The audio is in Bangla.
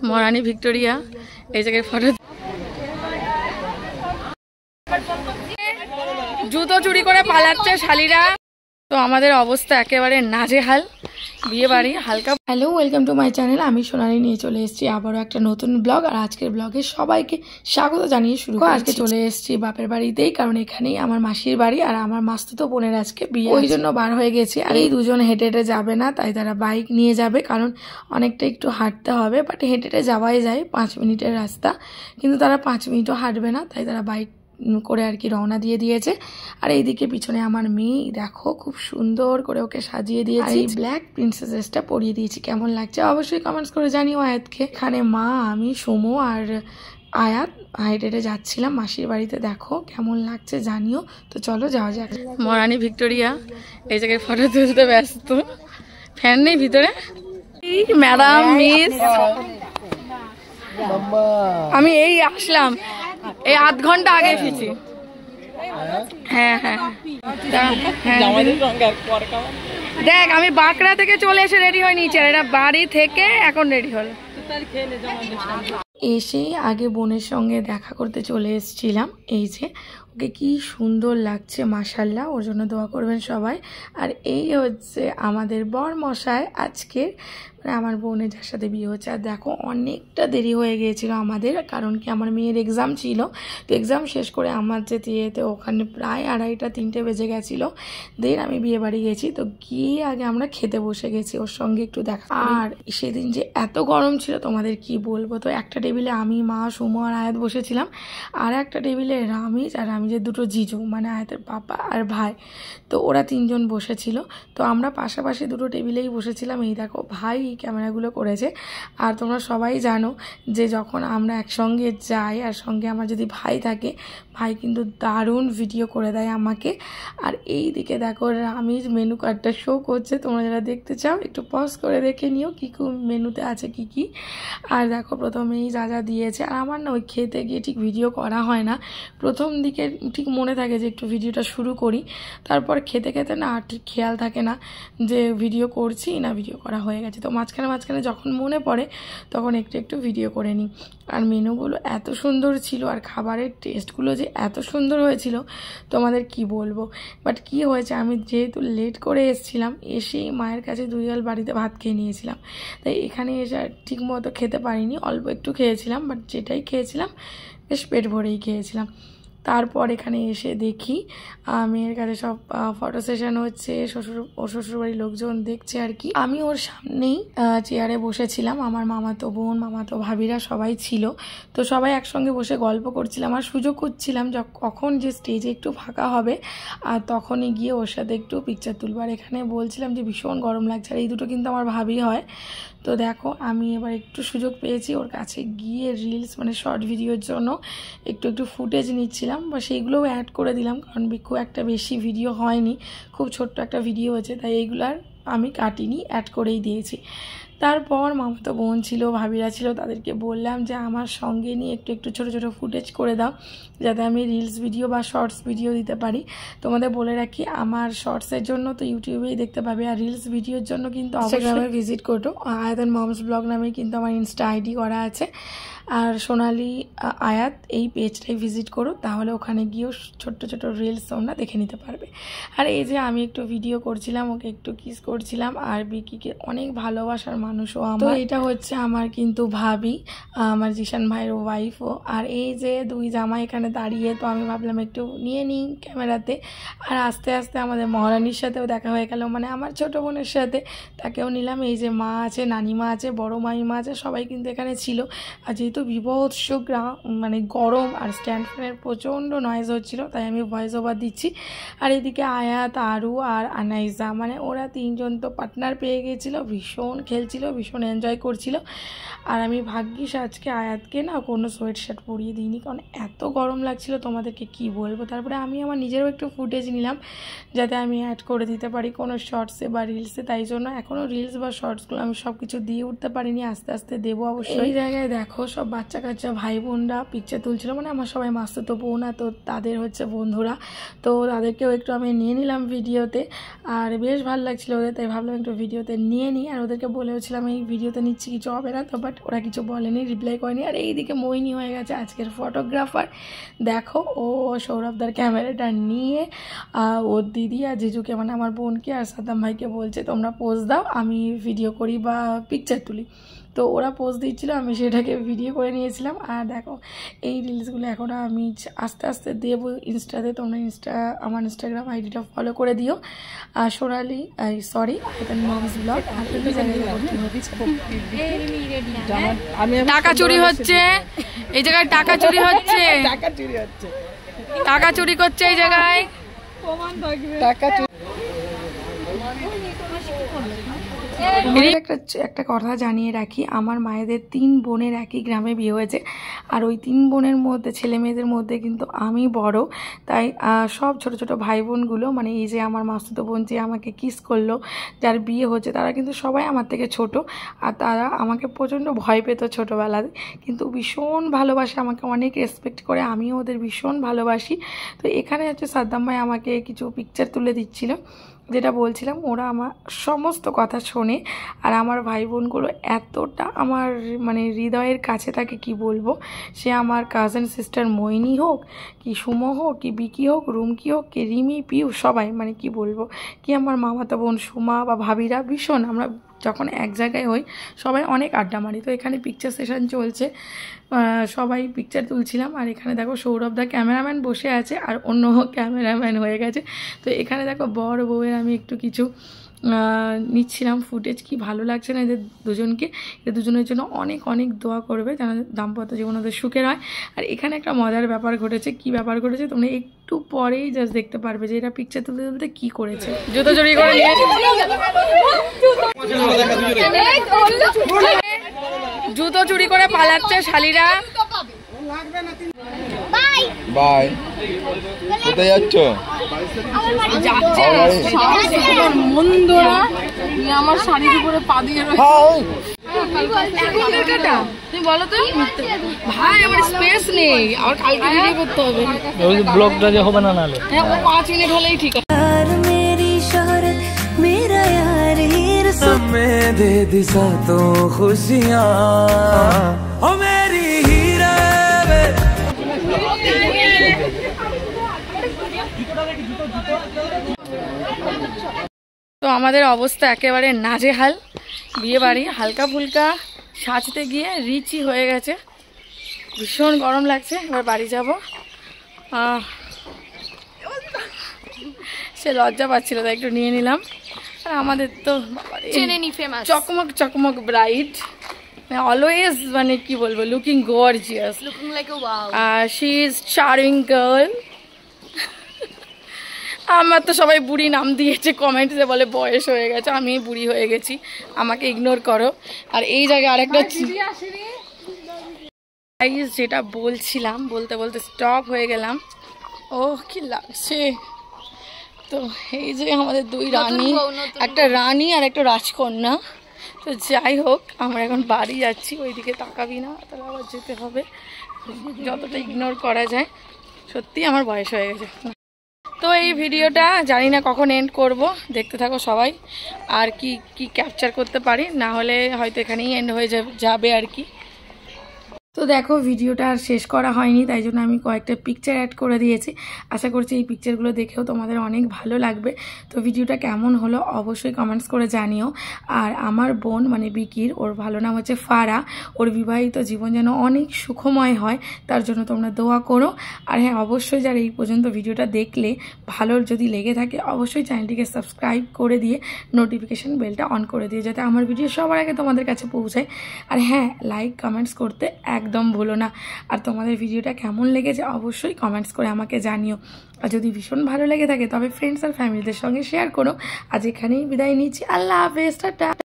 মহারানী ভিক্টোরিয়া এই জায়গায় ফটো। জুতো চুরি করে পালাচ্ছে শালীরা। তো আমাদের অবস্থা একেবারে নাজেহাল। বিয়ে বাড়ি হালকা। Hello, welcome to my channel. আমি সোনালি নিয়ে চলে এসেছি আবারও একটা নতুন ব্লগ। আর আজকের ব্লগে সবাইকে স্বাগত জানিয়ে শুরু। আজকে চলে এসেছি বাপের বাড়িতেই, কারণ এখানেই আমার মাসির বাড়ি আর আমার মাসতুতো বোনের আজকে বিয়ে, ওই জন্য বার হয়ে গেছি। আর এই দুজন হেঁটে হেঁটে যাবে না, তাই তারা বাইক নিয়ে যাবে, কারণ অনেকটা একটু হাঁটতে হবে। বাট হেঁটে হেঁটে যাওয়াই যায়, 5 মিনিটের রাস্তা, কিন্তু তারা 5 মিনিটও হাঁটবে না, তাই তারা বাইক করে আর কি রওনা দিয়ে দিয়েছে। আর এইদিকে পিছনে আমার মেয়ে, দেখো খুব সুন্দর করে ওকে সাজিয়ে দিয়েছি, ব্ল্যাক প্রিন্সেস ড্রেসটা পরিয়ে দিয়েছি। কেমন লাগছে অবশ্যই কমেন্টস করে জানিও আয়াতকে। এখানে মা, আমি, সুমো আর আয়াত হেঁটে হেঁটে যাচ্ছিলাম মাসির বাড়িতে। দেখো কেমন লাগছে জানিও। তো চলো যাওয়া যাক। মহারানী ভিক্টোরিয়া এই জায়গায় ফটো তুলতে ব্যস্ত। ফ্যান নেই ভিতরে। ম্যাডাম, মিস, আমি এই আসলাম, এই আধ ঘন্টা আগে এসেছি। হ্যাঁ হ্যাঁ দেখ, আমি বাঁকড়া থেকে চলে এসে রেডি হয়ে নিয়েছি, আর এটা বাড়ি থেকে এখন রেডি হলো। এসেই আগে বোনের সঙ্গে দেখা করতে চলে এসেছিলাম। এই যে ওকে কি সুন্দর লাগছে মাশাল্লাহ, ওর জন্য দোয়া করবেন সবাই। আর এই হচ্ছে আমাদের বর মশাই আজকের, মানে আমার বোনের যার সাথে বিয়ে হচ্ছে। আর দেখো অনেকটা দেরি হয়ে গিয়েছিল আমাদের, কারণ কি আমার মেয়ের এক্সাম ছিল। তো এক্সাম শেষ করে আমার যেতে যেতে ওখানে প্রায় 2:30-3টে বেজে গেছিলো। দেন আমি বিয়ে বাড়ি গেছি, তো গিয়ে আগে আমরা খেতে বসে গেছি, ওর সঙ্গে একটু দেখা। আর সেদিন যে এত গরম ছিল তোমাদের কি বলবো। তো একটা টেবিলে আমি, মা, সুমো আর আয়াত বসেছিলাম, আর একটা টেবিলে রামিজ আর রামিজের দুটো জিজু, মানে আয়াতের পাপা আর ভাই। তো ওরা 3 জন বসেছিল। তো আমরা পাশাপাশি দুটো টেবিলেই বসেছিলাম। এই দেখো ভাই ক্যামেরাগুলো করেছে। আর তোমরা সবাই জানো যে যখন আমরা একসঙ্গে যাই আর সঙ্গে আমার যদি ভাই থাকে, ভাই কিন্তু দারুণ ভিডিও করে দেয় আমাকে। আর এই দিকে দেখো রামিজ মেনু কার্ডটা শো করছে, তোমরা যারা দেখতে চাও একটু পজ করে দেখে নিও কী কী মেনুতে আছে কী কী। আর দেখো প্রথমেই যা যা দিয়েছে। আর আমার না ওই খেতে গিয়ে ঠিক ভিডিও করা হয় না, প্রথম দিকে ঠিক মনে থাকে যে একটু ভিডিওটা শুরু করি, তারপর খেতে খেতে না আর ঠিক খেয়াল থাকে না যে ভিডিও করছি না ভিডিও করা হয়ে গেছে। তো মাঝখানে যখন মনে পড়ে তখন একটু একটু ভিডিও করে নিই। আর মেনুগুলো এত সুন্দর ছিল, আর খাবারের টেস্টগুলো যে এত সুন্দর হয়েছিল তোমাদের কি বলবো। বাট কি হয়েছে, আমি যেহেতু লেট করে এসেছিলাম, এসেই মায়ের কাছে 2 গাল বাড়িতে ভাত খেয়ে নিয়েছিলাম, তাই এখানে এসে ঠিক মতো খেতে পারিনি, অল্প একটু খেয়েছিলাম। বাট যেটাই খেয়েছিলাম বেশ পেট ভরেই খেয়েছিলাম। তারপর এখানে এসে দেখি মেয়ের কাছে সব ফটো সেশন হচ্ছে, শ্বশুরবাড়ির লোকজন দেখছে আর কি। আমি ওর সামনেই চেয়ারে বসেছিলাম, আমার মামাতো বোন, মামাতো ভাবিরা সবাই ছিল। তো সবাই একসঙ্গে বসে গল্প করছিলাম, আর সুযোগ করছিলাম কখন যে স্টেজে একটু ফাঁকা হবে আর তখনই গিয়ে ওর সাথে একটু পিকচার তুলবো। আর এখানে বলছিলাম যে ভীষণ গরম লাগছে, আর এই দুটো কিন্তু আমার ভাবি হয়। তো দেখো আমি এবার একটু সুযোগ পেয়েছি ওর কাছে গিয়ে রিলস, মানে শর্ট ভিডিওর জন্য একটু ফুটেজ নিচ্ছিলাম, বা সেইগুলোও অ্যাড করে দিলাম, কারণ খুব একটা বেশি ভিডিও হয়নি, খুব ছোট্ট একটা ভিডিও হয়েছে, তাই এইগুলার আমি কাটিনি, অ্যাড করেই দিয়েছি। তারপর মামাতো বোন ছিল, ভাবিরা ছিল, তাদেরকে বললাম যে আমার সঙ্গে নিয়ে একটু ছোট ছোট ফুটেজ করে দাও, যাতে আমি রিলস ভিডিও বা শর্টস ভিডিও দিতে পারি। তোমাদের বলে রাখি, আমার শর্টসের জন্য তো ইউটিউবেই দেখতে পাবে, আর রিলস ভিডিওর জন্য কিন্তু ইনস্টাগ্রামে ভিজিট করো, আয়াত মমস ব্লগ নামে কিন্তু আমার ইনস্টা আইডি করা আছে। আর সোনালি আয়াত এই পেজটাই ভিজিট করো, তাহলে ওখানে গিয়েও ছোট্ট ছোট রিলস তোমরা দেখে নিতে পারবে। আর এই যে আমি একটু ভিডিও করছিলাম, ওকে একটু কিস করছিলাম, আর বিকিকে অনেক ভালোবাসার মানুষও আমার। তো এটা হচ্ছে আমার কিন্তু ভাবি, আমার জিশান ভাইয়ের ওয়াইফও। আর এই যে 2 জামাই এখানে দাঁড়িয়ে, তো আমি ভাবলাম একটু নিয়ে নিই ক্যামেরাতে। আর আস্তে আস্তে আমাদের মহারানীর সাথেও দেখা হয়ে গেল, মানে আমার ছোটো বোনের সাথে, তাকেও নিলাম। এই যে মা আছে, নানিমা আছে, বড় মাইমা আছে, সবাই কিন্তু এখানে ছিল। আর যেহেতু বিভৎস মানে গরম আর স্ট্যান্ড ফ্যানের প্রচণ্ড নয়েজ হচ্ছিল, তাই আমি ভয়েস ওভার দিচ্ছি। আর এদিকে আয়াত, আরু আর আনাইজা, মানে ওরা 3 জন তো পার্টনার পেয়ে গিয়েছিলো, ভীষণ খেলছিল, ভীষণ এনজয় করছিল। আর আমি ভাগ্যিস আজকে আয়াতকে না কোনো সোয়েট শার্ট পরিয়ে দিইনি, কারণ এত গরম লাগছিল তোমাদেরকে কি বলবো। তারপরে আমি আমার নিজেরও একটু ফুটেজ নিলাম, যাতে আমি অ্যাড করে দিতে পারি কোনো শর্টসে বা রিলসে। তাই জন্য এখনও রিলস বা শর্টসগুলো আমি সব কিছু দিয়ে উঠতে পারিনি, আস্তে আস্তে দেবো অবশ্যই। এই জায়গায় দেখো সব বাচ্চা কাচ্চা ভাই বোনরা পিকচার তুলছিল, মানে আমার সবাই মাসতুতো বোন, তো তাদের হচ্ছে বন্ধুরা, তো তাদেরকেও একটু আমি নিয়ে নিলাম ভিডিওতে। আর বেশ ভালো লাগছিলো ওদের, তাই ভাবলাম একটু ভিডিওতে নিয়ে নিই। আর ওদেরকে বলেওছি বলছিলাম এই ভিডিওতে নিচ্ছি কিছু হবে না, তো বাট ওরা কিছু বলেনি, রিপ্লাই করেনি। আর এইদিকে মোহিনী হয়ে গেছে আজকের ফটোগ্রাফার। দেখো ও সৌরভদার ক্যামেরাটা নিয়ে ওর দিদি আর জিজুকে মানে আমার বোনকে আর সাদ্দাম ভাইকে বলছে তোমরা পোজ দাও, আমি ভিডিও করি বা পিকচার তুলি। তো ওরা পোজ দিচ্ছিলো, আমি সেটাকে ভিডিও করে নিয়েছিলাম। আর দেখো এই রিলসগুলো এখন আমি আস্তে আস্তে দেবো ইনস্টাতে, তোমরা আমার ইনস্টাগ্রাম আইডিটা ফলো করে দিও। আর সোনালি সরি মমস ব্লগ। টাকা চুরি হচ্ছে এই জায়গায়, টাকা চুরি হচ্ছে, টাকা চুরি করছে এই জায়গায়, টাকা চুরি। একটা কথা জানিয়ে রাখি, আমার মায়েদের 3 বোনের একই গ্রামে বিয়ে হয়েছে। আর ওই 3 বোনের মধ্যে ছেলে মেয়েদের মধ্যে কিন্তু আমি বড়। তাই সব ছোট ছোট ভাই বোনগুলো মানে এই যে আমার মাসুতো বোন যে আমাকে কিস করলো, যার বিয়ে হচ্ছে, তারা কিন্তু সবাই আমার থেকে ছোট। আর তারা আমাকে প্রচণ্ড ভয় পেত ছোটোবেলায়, কিন্তু ভীষণ ভালোবাসে আমাকে, অনেক রেসপেক্ট করে, আমিও ওদের ভীষণ ভালোবাসি। তো এখানে হচ্ছে সাদ্দাম ভাই আমাকে কিছু পিকচার তুলে দিচ্ছিল, যেটা বলছিলাম ওরা আমার সমস্ত কথা শোনে। আর আমার ভাই বোনগুলো এতটা আমার মানে হৃদয়ের কাছে থাকে কি বলবো। সে আমার কাজিন সিস্টার মোহিনী হোক, কি সুমো হোক, কি বিকি হোক, রুমকি হোক, কি রিমি, পিউ, সবাই মানে কি বলবো, কি আমার মামাতো বোন সুমা বা ভাবিরা, ভীষণ আমরা যখন এক জায়গায় হই সবাই অনেক আড্ডা মারি। তো এখানে পিকচার সেশন চলছে, সবাই পিকচার তুলছিলাম। আর এখানে দেখো সৌরভদা ক্যামেরাম্যান বসে আছে আর অন্য ক্যামেরাম্যান হয়ে গেছে। তো এখানে দেখো বড় বউয়ের আমি একটু কিছু নিচ্ছিলাম ফুটেজ। কি ভালো লাগছে না এদের দুজনকে, এদের দুজনের জন্য অনেক অনেক দোয়া করবে যেন দাম্পত্য জীবন ওদের সুখের হয়। আর এখানে একটা মজার ব্যাপার ঘটেছে, কি ব্যাপার ঘটেছে তোমরা একটু পরেই জাস্ট দেখতে পারবে যে এরা পিকচার তুলতে তুলতে কি করেছে। জুতো চুরি করে জুতো চুরি করে পালাচ্ছে শালিরা। বাই, কোথায় যাচ্ছ? আমার শাড়ির উপরে পা দিয়ে তুমি বলো তো ভাই, আমার স্পেস নেই, আমার কালকে ভিডিও করতে হবে, ব্লগটা যে হবে না নালে। হ্যাঁ 5 মিনিট হলেই ঠিক আছে। मैं दे दिशा तो खुशियाँ ओ मेरी हीरा। তো আমাদের অবস্থা একেবারে নাজেহাল, বিয়ে বাড়ি হালকা ফুলকা সাজতে গিয়ে রিচি হয়ে গেছে, ভীষণ গরম লাগছে। এবার বাড়ি যাব। সে লজ্জা পাচ্ছিল তাই একটু নিয়ে নিলাম। আর আমাদের তো চকমক চকমক ব্রাইট, অলওয়েজ মানে কি বলবো, looking gorgeous, she is charming girl. আমার তো সবাই বুড়ি নাম দিয়েছে, কমেন্টসে বলে বয়স হয়ে গেছে, আমি বুড়ি হয়ে গেছি, আমাকে ইগনোর করো। আর এই জায়গায় আরেকটা যেটা বলছিলাম, বলতে বলতে স্টপ হয়ে গেলাম। ও কি লাগছে। তো এই যে আমাদের 2 রানী, একটা রানী আর একটা রাজকন্যা। তো যাই হোক আমরা এখন বাড়ি যাচ্ছি, ওইদিকে তাকাবি না, তাহলে আবার যেতে হবে, যতটা ইগনোর করা যায়। সত্যি আমার বয়স হয়ে গেছে। তো এই ভিডিওটা জানি না কখন এন্ড করব, দেখতে থাকো সবাই। আর কি কি ক্যাপচার করতে পারি, না হলে হয়তো এখানেই এন্ড হয়ে যাবে আর কি। তো দেখো ভিডিওটা আর শেষ করা হয়নি, তাই জন্য আমি কয়েকটা পিকচার অ্যাড করে দিয়েছি। আশা করছি এই পিকচারগুলো দেখেও তোমাদের অনেক ভালো লাগবে। তো ভিডিওটা কেমন হলো অবশ্যই কমেন্টস করে জানিও। আর আমার বোন মানে বিকির, ওর ভালো নাম হচ্ছে ফারা, ওর বিবাহিত জীবন যেন অনেক সুখময় হয় তার জন্য তোমরা দোয়া করো। আর হ্যাঁ অবশ্যই যারা এই পর্যন্ত ভিডিওটা দেখলে, ভালো যদি লেগে থাকে অবশ্যই চ্যানেলটিকে সাবস্ক্রাইব করে দিয়ে নোটিফিকেশান বেলটা অন করে দিয়ে, যাতে আমার ভিডিও সবার আগে তোমাদের কাছে পৌঁছায়। আর হ্যাঁ লাইক কমেন্টস করতে একদম ভুলো না। আর তোমাদের ভিডিওটা কেমন লেগেছে অবশ্যই কমেন্টস করে আমাকে জানিও। আর যদি ভীষণ ভালো লেগে থাকে তবে ফ্রেন্ডস আর ফ্যামিলিদের সঙ্গে শেয়ার করো। আজ এখানেই বিদায় নিচ্ছি, আল্লাহ হাফেজ, টাটা।